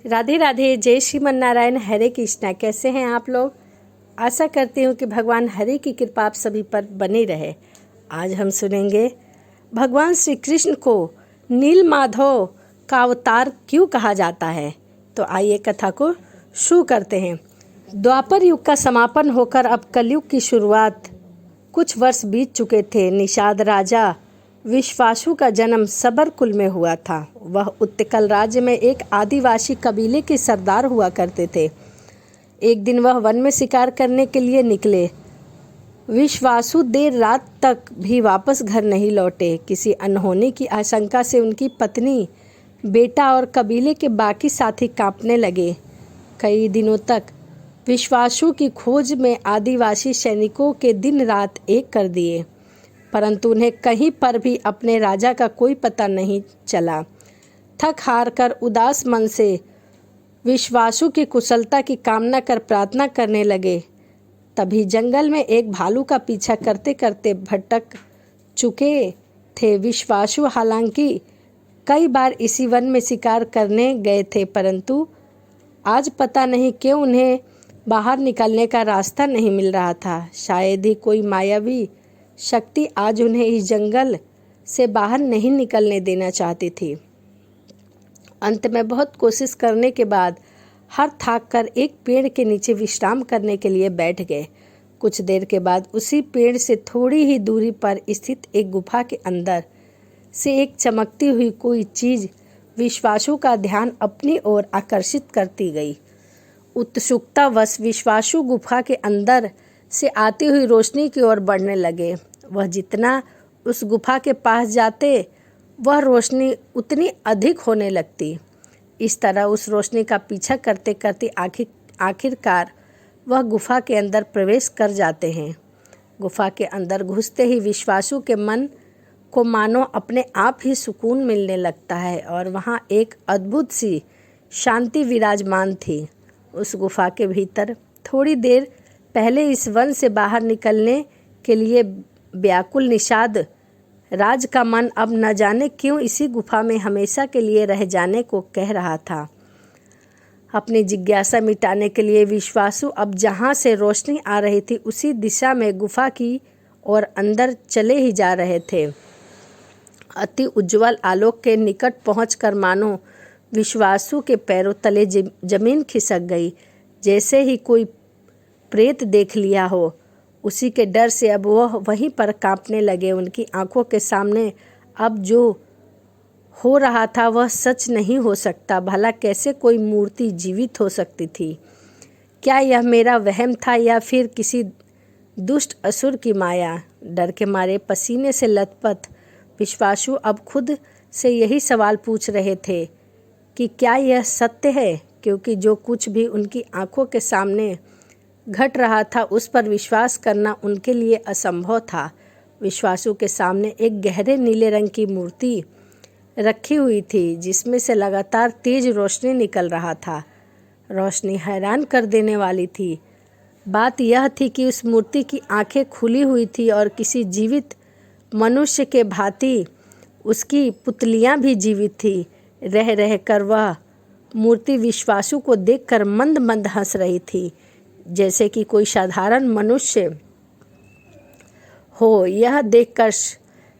राधे राधे, जय श्रीमन नारायण, हरे कृष्णा। कैसे हैं आप लोग? आशा करती हूँ कि भगवान हरि की कृपा आप सभी पर बनी रहे। आज हम सुनेंगे भगवान श्री कृष्ण को नील माधव का अवतार क्यों कहा जाता है। तो आइए कथा को शुरू करते हैं। द्वापर युग का समापन होकर अब कलयुग की शुरुआत। कुछ वर्ष बीत चुके थे। निषाद राजा विश्वासु का जन्म सबर कुल में हुआ था। वह उत्कल राज्य में एक आदिवासी कबीले के सरदार हुआ करते थे। एक दिन वह वन में शिकार करने के लिए निकले। विश्वासु देर रात तक भी वापस घर नहीं लौटे। किसी अनहोनी की आशंका से उनकी पत्नी, बेटा और कबीले के बाकी साथी कांपने लगे। कई दिनों तक विश्वासु की खोज में आदिवासी सैनिकों के दिन रात एक कर दिए, परंतु उन्हें कहीं पर भी अपने राजा का कोई पता नहीं चला। थक हार कर उदास मन से विश्वासु की कुशलता की कामना कर प्रार्थना करने लगे। तभी जंगल में एक भालू का पीछा करते करते भटक चुके थे। विश्वासु हालांकि कई बार इसी वन में शिकार करने गए थे, परंतु आज पता नहीं क्यों उन्हें बाहर निकलने का रास्ता नहीं मिल रहा था। शायद ही कोई मायावी शक्ति आज उन्हें इस जंगल से बाहर नहीं निकलने देना चाहती थी। अंत में बहुत कोशिश करने के बाद हर थाक कर एक पेड़ के नीचे विश्राम करने के लिए बैठ गए। कुछ देर के बाद उसी पेड़ से थोड़ी ही दूरी पर स्थित एक गुफा के अंदर से एक चमकती हुई कोई चीज विश्वासु का ध्यान अपनी ओर आकर्षित करती गई। उत्सुकतावश विश्वासु गुफा के अंदर से आती हुई रोशनी की ओर बढ़ने लगे। वह जितना उस गुफा के पास जाते, वह रोशनी उतनी अधिक होने लगती। इस तरह उस रोशनी का पीछा करते करते आखिरकार वह गुफा के अंदर प्रवेश कर जाते हैं। गुफा के अंदर घुसते ही विश्वासु के मन को मानो अपने आप ही सुकून मिलने लगता है और वहाँ एक अद्भुत सी शांति विराजमान थी। उस गुफा के भीतर थोड़ी देर पहले इस वन से बाहर निकलने के लिए व्याकुल निषाद राज का मन अब न जाने क्यों इसी गुफा में हमेशा के लिए रह जाने को कह रहा था। अपनी जिज्ञासा मिटाने के लिए विश्वासु अब जहाँ से रोशनी आ रही थी उसी दिशा में गुफा की ओर अंदर चले ही जा रहे थे। अति उज्जवल आलोक के निकट पहुंचकर मानो विश्वासु के पैरों तले जमीन खिसक गई। जैसे ही कोई प्रेत देख लिया हो, उसी के डर से अब वह वहीं पर कांपने लगे। उनकी आंखों के सामने अब जो हो रहा था वह सच नहीं हो सकता। भला कैसे कोई मूर्ति जीवित हो सकती थी? क्या यह मेरा वहम था या फिर किसी दुष्ट असुर की माया? डर के मारे पसीने से लथपथ विश्वासु अब खुद से यही सवाल पूछ रहे थे कि क्या यह सत्य है, क्योंकि जो कुछ भी उनकी आंखों के सामने घट रहा था उस पर विश्वास करना उनके लिए असंभव था। विश्वासु के सामने एक गहरे नीले रंग की मूर्ति रखी हुई थी, जिसमें से लगातार तेज रोशनी निकल रहा था। रोशनी हैरान कर देने वाली थी। बात यह थी कि उस मूर्ति की आंखें खुली हुई थी और किसी जीवित मनुष्य के भांति उसकी पुतलियां भी जीवित थी। रह रह कर वह मूर्ति विश्वासु को देखकर मंद मंद हंस रही थी, जैसे कि कोई साधारण मनुष्य हो। यह देखकर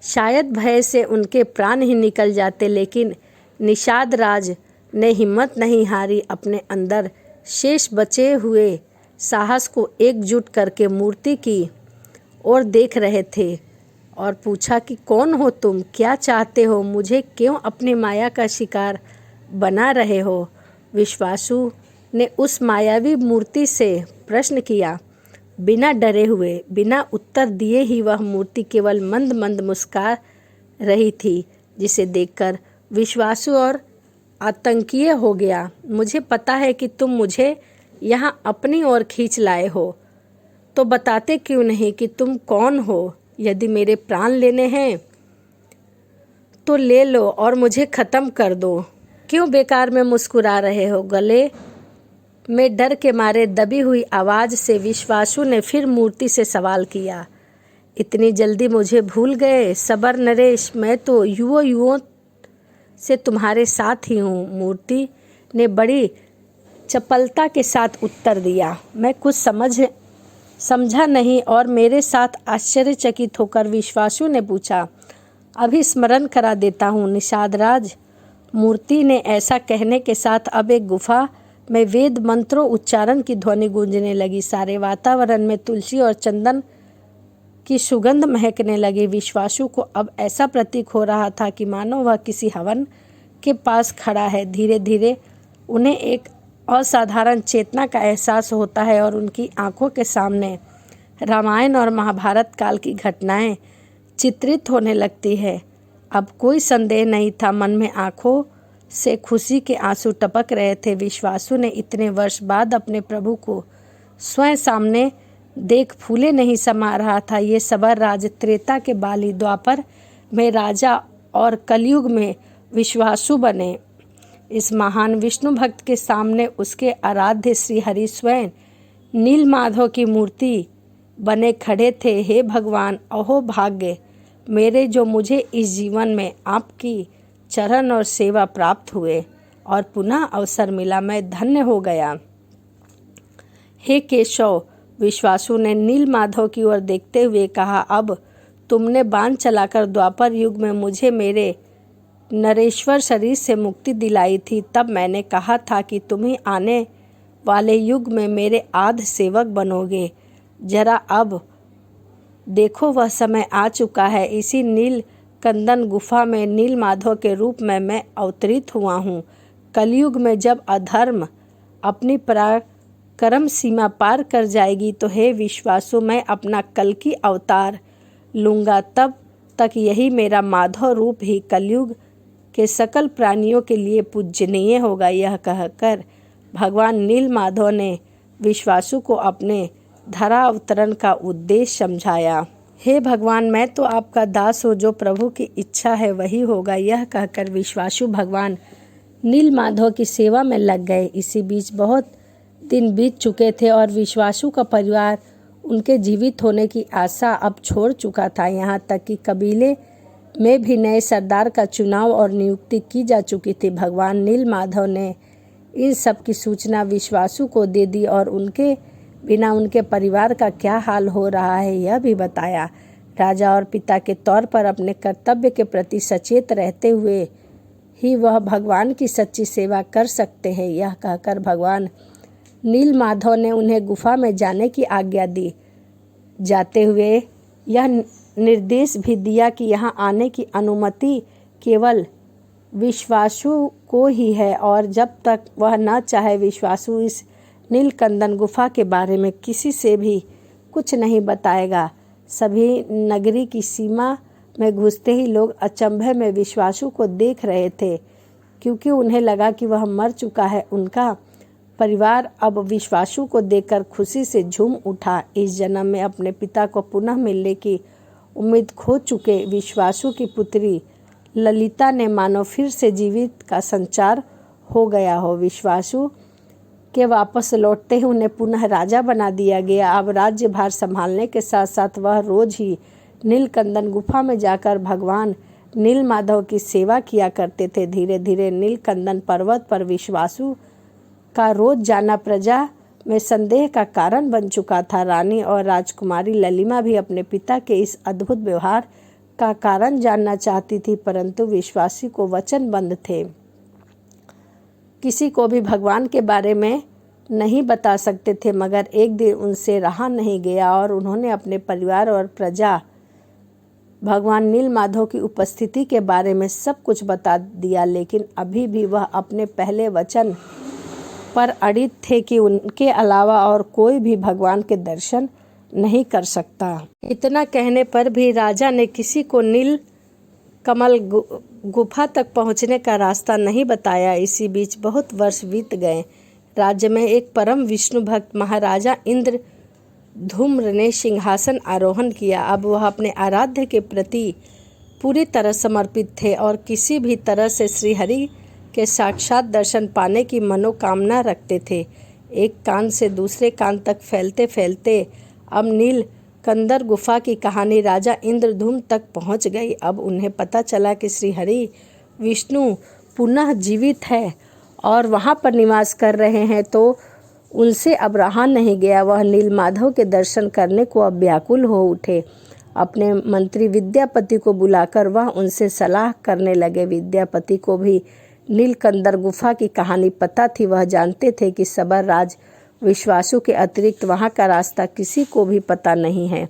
शायद भय से उनके प्राण ही निकल जाते, लेकिन निषाद राज ने हिम्मत नहीं हारी। अपने अंदर शेष बचे हुए साहस को एकजुट करके मूर्ति की ओर देख रहे थे और पूछा कि कौन हो तुम? क्या चाहते हो? मुझे क्यों अपनी माया का शिकार बना रहे हो? विश्वासु ने उस मायावी मूर्ति से प्रश्न किया। बिना डरे हुए, बिना उत्तर दिए ही वह मूर्ति केवल मंद मंद मुस्कुरा रही थी, जिसे देखकर विश्वासु और आतंकित हो गया। मुझे पता है कि तुम मुझे यहाँ अपनी ओर खींच लाए हो, तो बताते क्यों नहीं कि तुम कौन हो? यदि मेरे प्राण लेने हैं तो ले लो और मुझे ख़त्म कर दो। क्यों बेकार में मुस्कुरा रहे हो? गले में डर के मारे दबी हुई आवाज़ से विश्वासु ने फिर मूर्ति से सवाल किया। इतनी जल्दी मुझे भूल गए? सबर नरेश, मैं तो युवों से तुम्हारे साथ ही हूँ। मूर्ति ने बड़ी चपलता के साथ उत्तर दिया। मैं कुछ समझा नहीं और मेरे साथ आश्चर्यचकित होकर विश्वासु ने पूछा। अभी स्मरण करा देता हूँ। निषादराज मूर्ति ने ऐसा कहने के साथ अब एक गुफा में वेद मंत्रों उच्चारण की ध्वनि गूंजने लगी। सारे वातावरण में तुलसी और चंदन की सुगंध महकने लगी। विश्वासु को अब ऐसा प्रतीक हो रहा था कि मानो वह किसी हवन के पास खड़ा है। धीरे धीरे उन्हें एक असाधारण चेतना का एहसास होता है और उनकी आंखों के सामने रामायण और महाभारत काल की घटनाएं चित्रित होने लगती है। अब कोई संदेह नहीं था, मन में आंखों से खुशी के आंसू टपक रहे थे। विश्वासु ने इतने वर्ष बाद अपने प्रभु को स्वयं सामने देख फूले नहीं समा रहा था। ये सबर राज त्रेता के बाली, द्वापर में राजा और कलयुग में विश्वासु बने। इस महान विष्णु भक्त के सामने उसके आराध्य श्री हरि स्वयं नील माधव की मूर्ति बने खड़े थे। हे भगवान, अहो भाग्य मेरे, जो मुझे इस जीवन में आपकी चरण और सेवा प्राप्त हुए और पुनः अवसर मिला, मैं धन्य हो गया। हे केशव, विश्वासु ने नील माधव की ओर देखते हुए कहा, अब तुमने बाण चलाकर द्वापर युग में मुझे मेरे नरेश्वर शरीर से मुक्ति दिलाई थी। तब मैंने कहा था कि तुम ही आने वाले युग में मेरे आध सेवक बनोगे। जरा अब देखो, वह समय आ चुका है। इसी नील कंदन गुफा में नील माधव के रूप में मैं अवतरित हुआ हूँ। कलयुग में जब अधर्म अपनी पराक्रम सीमा पार कर जाएगी तो हे विश्वासु, मैं अपना कल्कि अवतार लूँगा। तब तक यही मेरा माधव रूप ही कलयुग के सकल प्राणियों के लिए पूजनीय होगा। यह कहकर भगवान नील माधव ने विश्वासु को अपने धरा अवतरण का उद्देश्य समझाया। हे भगवान, मैं तो आपका दास हूँ, जो प्रभु की इच्छा है वही होगा। यह कहकर विश्वासु भगवान नील माधव की सेवा में लग गए। इसी बीच बहुत दिन बीत चुके थे और विश्वासु का परिवार उनके जीवित होने की आशा अब छोड़ चुका था। यहाँ तक कि कबीले में भी नए सरदार का चुनाव और नियुक्ति की जा चुकी थी। भगवान नील माधव ने इन सब की सूचना विश्वासु को दे दी और उनके बिना उनके परिवार का क्या हाल हो रहा है यह भी बताया। राजा और पिता के तौर पर अपने कर्तव्य के प्रति सचेत रहते हुए ही वह भगवान की सच्ची सेवा कर सकते हैं। यह कहकर भगवान नील माधव ने उन्हें गुफा में जाने की आज्ञा दी। जाते हुए यह निर्देश भी दिया कि यहाँ आने की अनुमति केवल विश्वासु को ही है और जब तक वह न चाहे विश्वासु इस नीलकंदन गुफा के बारे में किसी से भी कुछ नहीं बताएगा। सभी नगरी की सीमा में घुसते ही लोग अचंभे में विश्वासु को देख रहे थे, क्योंकि उन्हें लगा कि वह मर चुका है। उनका परिवार अब विश्वासु को देखकर खुशी से झूम उठा। इस जन्म में अपने पिता को पुनः मिलने की उम्मीद खो चुके विश्वासु की पुत्री ललिता ने मानो फिर से जीवित का संचार हो गया हो। विश्वासु के वापस लौटते ही उन्हें पुनः राजा बना दिया गया। अब राज्यभार संभालने के साथ साथ वह रोज ही नीलकंदन गुफा में जाकर भगवान नील माधव की सेवा किया करते थे। धीरे धीरे नीलकंदन पर्वत पर विश्वासु का रोज जाना प्रजा में संदेह का कारण बन चुका था। रानी और राजकुमारी ललिमा भी अपने पिता के इस अद्भुत व्यवहार का कारण जानना चाहती थी, परंतु विश्वासी को वचनबद्ध थे, किसी को भी भगवान के बारे में नहीं बता सकते थे। मगर एक दिन उनसे रहा नहीं गया और उन्होंने अपने परिवार और प्रजा भगवान नील माधव की उपस्थिति के बारे में सब कुछ बता दिया। लेकिन अभी भी वह अपने पहले वचन पर अड़िग थे कि उनके अलावा और कोई भी भगवान के दर्शन नहीं कर सकता। इतना कहने पर भी राजा ने किसी को नील कमल गुफा तक पहुंचने का रास्ता नहीं बताया। इसी बीच बहुत वर्ष बीत गए। राज्य में एक परम विष्णु भक्त महाराजा इंद्र धूम्र ने सिंहासन आरोहण किया। अब वह अपने आराध्य के प्रति पूरी तरह समर्पित थे और किसी भी तरह से श्रीहरि के साक्षात दर्शन पाने की मनोकामना रखते थे। एक कान से दूसरे कान तक फैलते फैलते अब नील कंदर गुफा की कहानी राजा इंद्रधूम तक पहुंच गई। अब उन्हें पता चला कि श्रीहरि विष्णु पुनः जीवित है और वहाँ पर निवास कर रहे हैं, तो उनसे अब रहा नहीं गया। वह नीलमाधव के दर्शन करने को अब व्याकुल हो उठे। अपने मंत्री विद्यापति को बुलाकर वह उनसे सलाह करने लगे। विद्यापति को भी नीलकंदर गुफा की कहानी पता थी। वह जानते थे कि सबर राज विश्वासु के अतिरिक्त वहाँ का रास्ता किसी को भी पता नहीं है।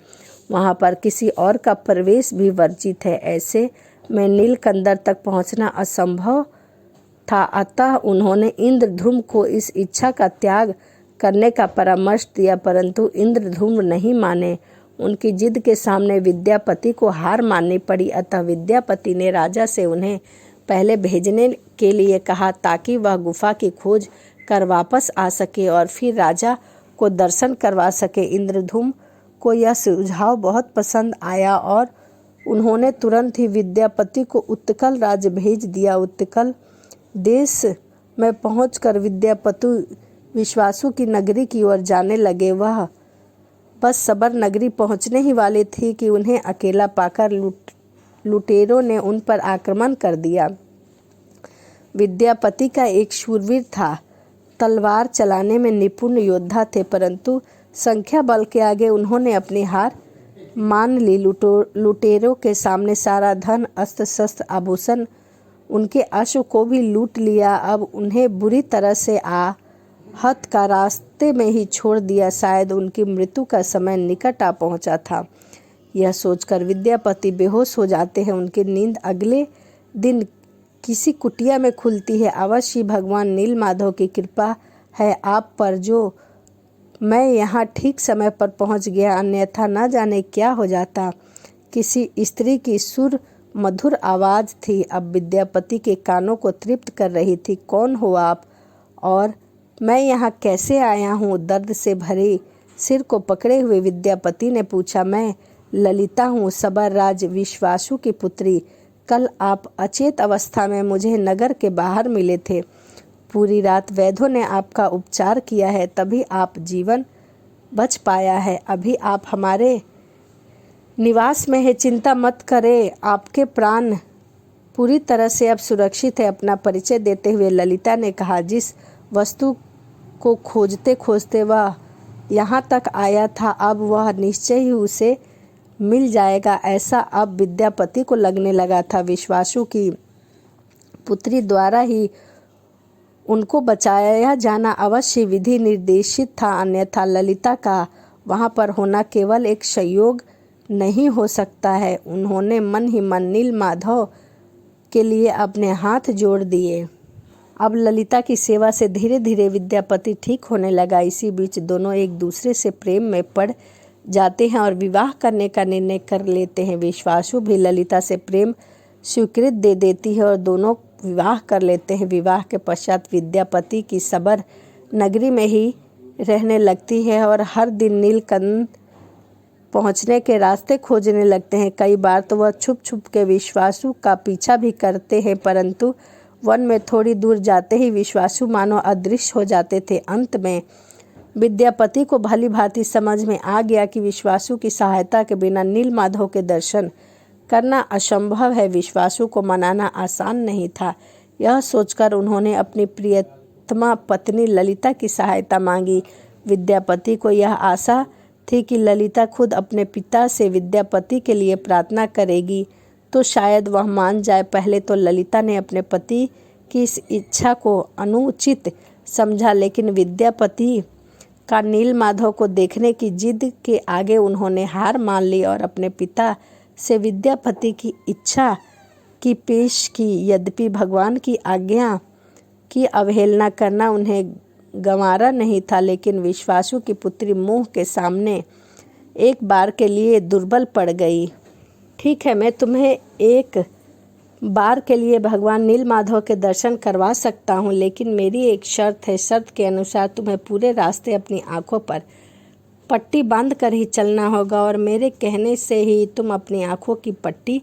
वहाँ पर किसी और का प्रवेश भी वर्जित है। ऐसे में नीलकंदर तक पहुँचना असंभव था। अतः उन्होंने इंद्रधूम को इस इच्छा का त्याग करने का परामर्श दिया, परंतु इंद्रधूम नहीं माने। उनकी जिद के सामने विद्यापति को हार माननी पड़ी। अतः विद्यापति ने राजा से उन्हें पहले भेजने के लिए कहा, ताकि वह गुफा की खोज कर वापस आ सके और फिर राजा को दर्शन करवा सके। इंद्रधूम को यह सुझाव बहुत पसंद आया और उन्होंने तुरंत ही विद्यापति को उत्कल राज्य भेज दिया। उत्कल देश में पहुंचकर विद्यापति विश्वासु की नगरी की ओर जाने लगे। वह बस सबर नगरी पहुंचने ही वाले थे कि उन्हें अकेला पाकर लुटेरों ने उन पर आक्रमण कर दिया। विद्यापति का एक शूरवीर था, तलवार चलाने में निपुण योद्धा थे, परंतु संख्या बल के आगे उन्होंने अपनी हार मान ली। लुटेरों के सामने सारा धन, अस्त्र शस्त्र, आभूषण, उनके अश्व को भी लूट लिया। अब उन्हें बुरी तरह से आहत का रास्ते में ही छोड़ दिया। शायद उनकी मृत्यु का समय निकट आ पहुंचा था। यह सोचकर विद्यापति बेहोश हो जाते हैं। उनकी नींद अगले दिन किसी कुटिया में खुलती है। अवश्य भगवान नीलमाधव की कृपा है आप पर, जो मैं यहाँ ठीक समय पर पहुँच गया, अन्यथा न जाने क्या हो जाता। किसी स्त्री की सुर मधुर आवाज़ थी, अब विद्यापति के कानों को तृप्त कर रही थी। कौन हो आप और मैं यहाँ कैसे आया हूँ? दर्द से भरे सिर को पकड़े हुए विद्यापति ने पूछा। मैं ललिता हूँ, सबर राज विश्वासु की पुत्री। कल आप अचेत अवस्था में मुझे नगर के बाहर मिले थे। पूरी रात वैद्यों ने आपका उपचार किया है, तभी आप जीवन बच पाया है। अभी आप हमारे निवास में है, चिंता मत करें, आपके प्राण पूरी तरह से अब सुरक्षित है। अपना परिचय देते हुए ललिता ने कहा, जिस वस्तु को खोजते खोजते वह यहाँ तक आया था, अब वह निश्चय ही उसे मिल जाएगा, ऐसा अब विद्यापति को लगने लगा था। विश्वासु की पुत्री द्वारा ही उनको बचाया जाना अवश्य विधि निर्देशित था, अन्यथा ललिता का वहाँ पर होना केवल एक संयोग नहीं हो सकता है। उन्होंने मन ही मन नीलमाधव के लिए अपने हाथ जोड़ दिए। अब ललिता की सेवा से धीरे धीरे विद्यापति ठीक होने लगा। इसी बीच दोनों एक दूसरे से प्रेम में पड़ जाते हैं और विवाह करने का निर्णय कर लेते हैं। विश्वासु भी ललिता से प्रेम स्वीकृत दे देती है और दोनों विवाह कर लेते हैं। विवाह के पश्चात विद्यापति की सबर नगरी में ही रहने लगती है और हर दिन नीलकंद पहुंचने के रास्ते खोजने लगते हैं। कई बार तो वह छुप छुप के विश्वासु का पीछा भी करते हैं, परंतु वन में थोड़ी दूर जाते ही विश्वासु मानो अदृश्य हो जाते थे। अंत में विद्यापति को भली भांति समझ में आ गया कि विश्वासु की सहायता के बिना नीलमाधव के दर्शन करना असंभव है। विश्वासु को मनाना आसान नहीं था। यह सोचकर उन्होंने अपनी प्रियतमा पत्नी ललिता की सहायता मांगी। विद्यापति को यह आशा थी कि ललिता खुद अपने पिता से विद्यापति के लिए प्रार्थना करेगी तो शायद वह मान जाए। पहले तो ललिता ने अपने पति की इस इच्छा को अनुचित समझा, लेकिन विद्यापति का नीलमाधव को देखने की जिद के आगे उन्होंने हार मान ली और अपने पिता से विद्यापति की इच्छा की पेश की। यद्यपि भगवान की आज्ञा की अवहेलना करना उन्हें गंवारा नहीं था, लेकिन विश्वासु की पुत्री मोह के सामने एक बार के लिए दुर्बल पड़ गई। ठीक है, मैं तुम्हें एक बार के लिए भगवान नीलमाधव के दर्शन करवा सकता हूँ, लेकिन मेरी एक शर्त है। शर्त के अनुसार तुम्हें पूरे रास्ते अपनी आंखों पर पट्टी बांध कर ही चलना होगा और मेरे कहने से ही तुम अपनी आंखों की पट्टी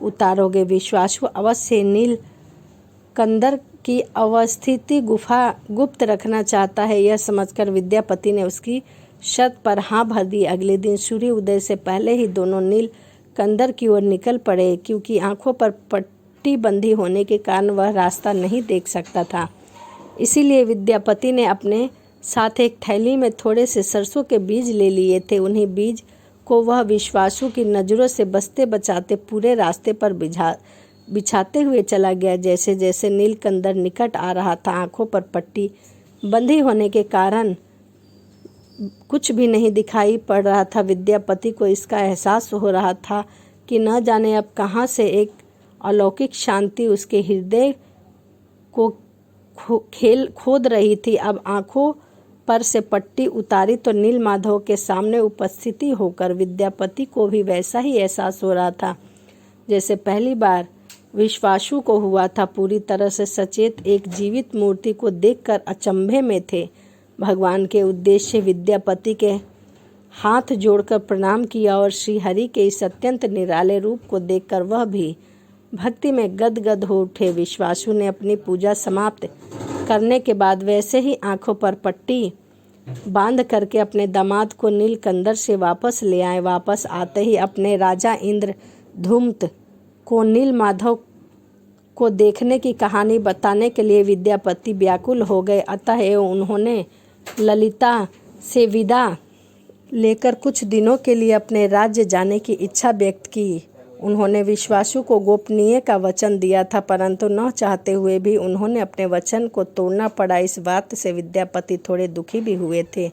उतारोगे। विश्वासु अवश्य नीलकंदर की अवस्थिति गुफा गुप्त रखना चाहता है। यह समझकर विद्यापति ने उसकी शर्त पर हाँ भर दी। अगले दिन सूर्य उदय से पहले ही दोनों नीलकंदर की ओर निकल पड़े। क्योंकि आंखों पर पट्टी बंधी होने के कारण वह रास्ता नहीं देख सकता था, इसीलिए विद्यापति ने अपने साथ एक थैली में थोड़े से सरसों के बीज ले लिए थे। उन्हीं बीज को वह विश्वासु की नज़रों से बचते बचाते पूरे रास्ते पर बिछाते हुए चला गया। जैसे जैसे नीलकंदर निकट आ रहा था, आंखों पर पट्टी बंधी होने के कारण कुछ भी नहीं दिखाई पड़ रहा था। विद्यापति को इसका एहसास हो रहा था कि न जाने अब कहाँ से एक अलौकिक शांति उसके हृदय को खोद रही थी। अब आंखों पर से पट्टी उतारी तो नीलमाधव के सामने उपस्थिति होकर विद्यापति को भी वैसा ही एहसास हो रहा था जैसे पहली बार विश्वासु को हुआ था। पूरी तरह से सचेत एक जीवित मूर्ति को देखकर अचंभे में थे। भगवान के उद्देश्य विद्यापति के हाथ जोड़कर प्रणाम किया और श्री हरि के इस अत्यंत निराले रूप को देखकर वह भी भक्ति में गदगद हो उठे। विश्वासु ने अपनी पूजा समाप्त करने के बाद वैसे ही आंखों पर पट्टी बांध करके अपने दामाद को नीलकंदर से वापस ले आए। वापस आते ही अपने राजा इंद्रधूम्त को नीलमाधव को देखने की कहानी बताने के लिए विद्यापति व्याकुल हो गए। अतः उन्होंने ललिता से विदा लेकर कुछ दिनों के लिए अपने राज्य जाने की इच्छा व्यक्त की। उन्होंने विश्वासु को गोपनीय का वचन दिया था, परंतु न चाहते हुए भी उन्होंने अपने वचन को तोड़ना पड़ा। इस बात से विद्यापति थोड़े दुखी भी हुए थे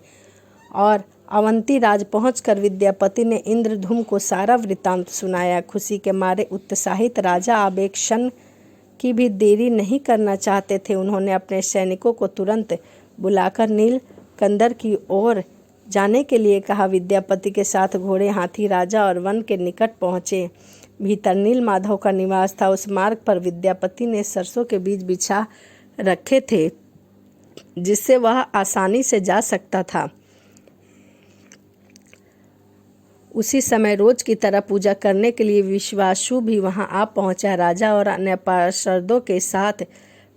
और अवंती राज पहुंचकर विद्यापति ने इंद्रधूम को सारा वृत्तांत सुनाया। खुशी के मारे उत्साहित राजा अब एक क्षण की भी देरी नहीं करना चाहते थे। उन्होंने अपने सैनिकों को तुरंत बुलाकर नीलकंदर की ओर जाने के लिए कहा। विद्यापति के साथ घोड़े, हाथी, राजा और वन के निकट पहुँचे। भीतर नीलमाधव का निवास था। उस मार्ग पर विद्यापति ने सरसों के बीज बिछा रखे थे जिससे वह आसानी से जा सकता था। उसी समय रोज की तरह पूजा करने के लिए विश्वासु भी वहां आ पहुंचा। राजा और अन्य पार्षदों के साथ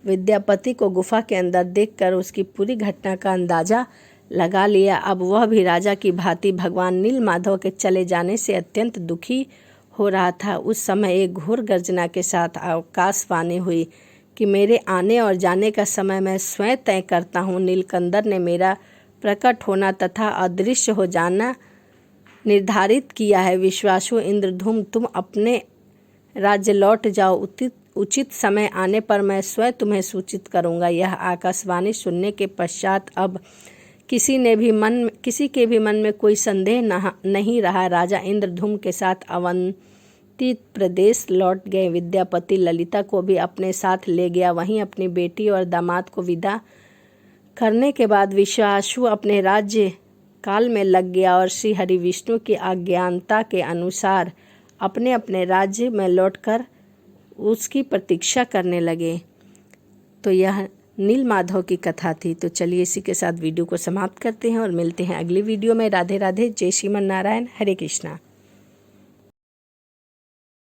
विद्यापति को गुफा के अंदर देखकर उसकी पूरी घटना का अंदाजा लगा लिया। अब वह भी राजा की भांति भगवान नीलमाधव के चले जाने से अत्यंत दुखी हो रहा था। उस समय एक घोर गर्जना के साथ आकाशवाणी हुई कि मेरे आने और जाने का समय मैं स्वयं तय करता हूँ। नीलकंदर ने मेरा प्रकट होना तथा अदृश्य हो जाना निर्धारित किया है। विश्वासु इंद्रधूम, तुम अपने राज्य लौट जाओ। उचित समय आने पर मैं स्वयं तुम्हें सूचित करूँगा। यह आकाशवाणी सुनने के पश्चात अब किसी के भी मन में कोई संदेह नहीं रहा। राजा इंद्रधूम के साथ अवंती प्रदेश लौट गए। विद्यापति ललिता को भी अपने साथ ले गया। वहीं अपनी बेटी और दामाद को विदा करने के बाद विश्वासु अपने राज्य काल में लग गया और श्री हरि विष्णु की आज्ञाता के अनुसार अपने अपने राज्य में लौटकर उसकी प्रतीक्षा करने लगे। तो यह नीलमाधव की कथा थी। तो चलिए इसी के साथ वीडियो को समाप्त करते हैं और मिलते हैं अगली वीडियो में। राधे राधे, जय श्रीमन नारायण, हरे कृष्णा।